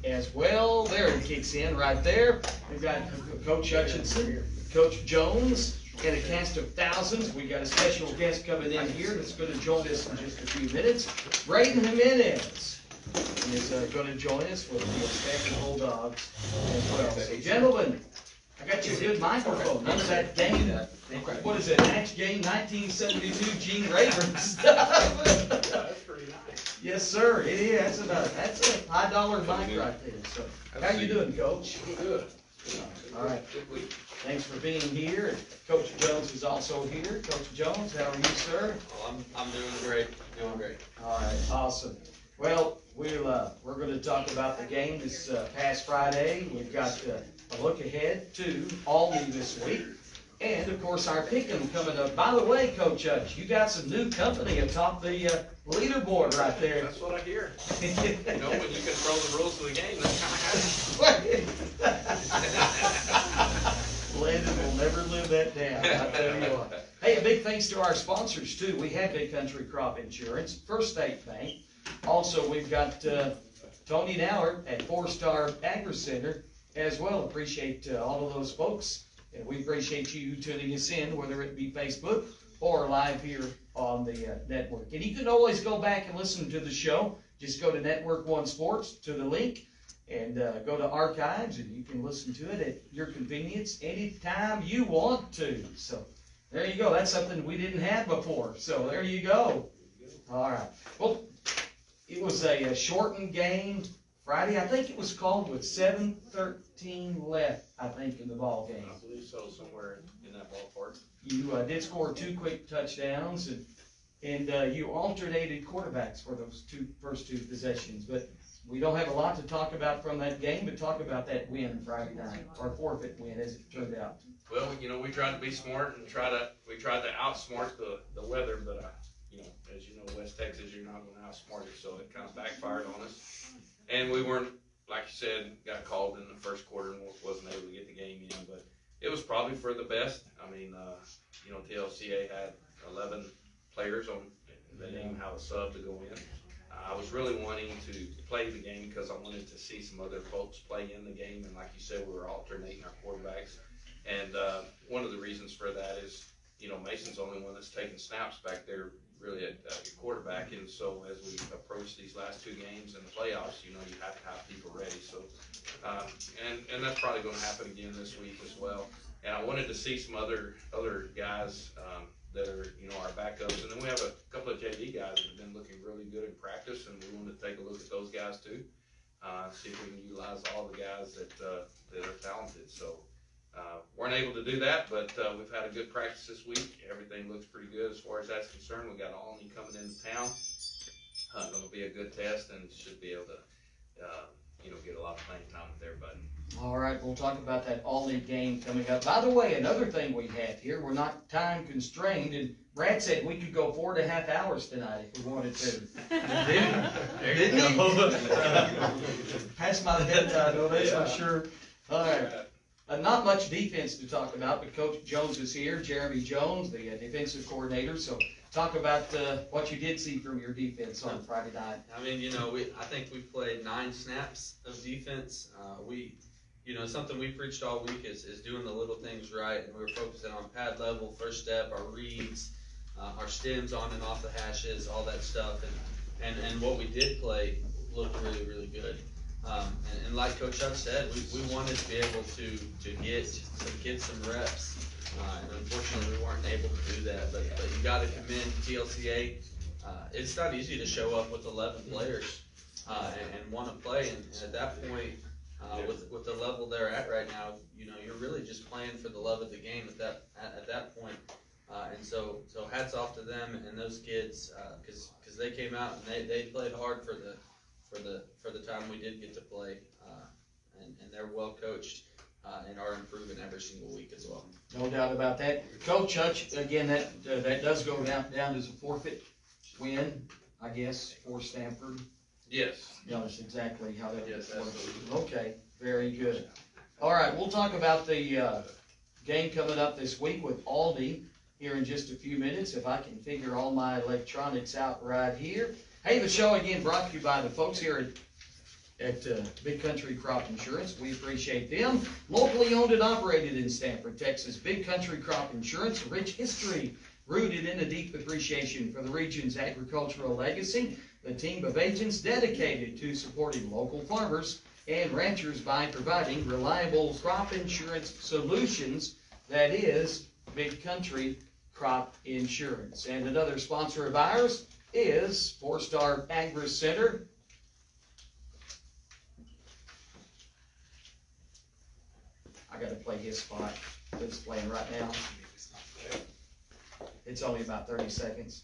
as well. There it kicks in right there. We've got Coach Hutchinson, Coach Jones, and a cast of thousands. We got a special guest coming in here that's going to join us in just a few minutes. Braden Jimenez is going to join us with the Stamford Bulldogs as well. So, gentlemen, I got you a good microphone. None of that game. What is it? Match game 1972 Gene Rayburn stuff. That's pretty nice. Yes, sir. It is. That's a $5 mic right there. So, how you doing, Coach? Good. All right. Good week. Thanks for being here. And Coach Jones is also here. Coach Jones, how are you, sir? Well, I'm doing great. Doing great. All right. Awesome. Well, we're going to talk about the game this past Friday. We've got a look ahead to Albany this week. And, of course, our pick'em coming up. By the way, Coach Hutch, you got some new company atop the leaderboard right there. That's what I hear. You know, when you control the rules of the game, that's kind of happens. Landon will never live that down, I tell you what. Hey, a big thanks to our sponsors, too. We have Big Country Crop Insurance, First State Bank. Also, we've got Tony Nauer at 4-Star Agri Center as well. Appreciate all of those folks. And we appreciate you tuning us in, whether it be Facebook or live here on the network. And you can always go back and listen to the show. Just go to Network One Sports, to the link, and go to archives, and you can listen to it at your convenience anytime you want to. So there you go. That's something we didn't have before. So there you go. All right. Well, it was a shortened game Friday. I think it was called with 7:13 left, I think, in the ball game. I believe so, somewhere in that ballpark. You did score 2 quick touchdowns, and you alternated quarterbacks for those first two possessions. But we don't have a lot to talk about from that game, but talk about that win Friday night, or forfeit win, as it turned out. Well, you know, we tried to be smart and we tried to outsmart the weather, but you know, as you know, West Texas, you're not going to outsmart it, so it kind of backfired on us. And we weren't, like you said, got called in the first quarter and wasn't able to get the game in, but it was probably for the best. I mean, you know, TLCA had 11 players on. They didn't even have a sub to go in. I was really wanting to play the game because I wanted to see some other folks play in the game, and like you said, we were alternating our quarterbacks. And one of the reasons for that is, you know, Mason's the only one that's taking snaps back there really at quarterback, and so as we approach these last 2 games in the playoffs, you know, you have to have people ready. So, and that's probably going to happen again this week as well. And I wanted to see some other guys that are, you know, our backups, and then we have a couple of JV guys that have been looking really good in practice, and we wanted to take a look at those guys too, see if we can utilize all the guys that are talented. So. Weren't able to do that, but we've had a good practice this week. Everything looks pretty good as far as that's concerned. We got Albany coming into town. Going to be a good test, and should be able to, you know, get a lot of playing time with everybody. All right, we'll talk about that Albany game coming up. By the way, another thing we have here, we're not time constrained, and Brad said we could go 4.5 hours tonight if we wanted to. Didn't he? Pass my bedtime donation, sure. All right. Not much defense to talk about, but Coach Jones is here, Jeremy Jones, the defensive coordinator. So talk about what you did see from your defense on Friday night. I mean, you know, I think we played 9 snaps of defense. You know, something we preached all week is doing the little things right, and we were focusing on pad level, first step, our reads, our stems on and off the hashes, all that stuff, and what we did play looked really, really good. And like Coach Huck said, we wanted to be able to get some kids some reps, and unfortunately we weren't able to do that. But you got to commend TLCA. It's not easy to show up with 11 players and want to play, and at that point, with the level they're at right now, you know, you're really just playing for the love of the game at that point. And so hats off to them and those kids, because they came out and they played hard for the time we did get to play, and they're well coached and are improving every single week as well. No doubt about that. Coach Hutch, again, that does go down as a forfeit win, I guess, for Stamford. Yes. Yeah, that's exactly how that Yes, works. absolutely. Okay, very good. All right, we'll talk about the game coming up this week with Albany here in just a few minutes, if I can figure all my electronics out right here. Hey, the show again brought to you by the folks here at at Big Country Crop Insurance. We appreciate them. Locally owned and operated in Stamford, Texas. Big Country Crop Insurance, a rich history rooted in a deep appreciation for the region's agricultural legacy. The team of agents dedicated to supporting local farmers and ranchers by providing reliable crop insurance solutions. That is Big Country Crop Insurance. And another sponsor of ours is 4-Star Agri Center. I gotta play his spot. It's playing right now. It's only about 30 seconds.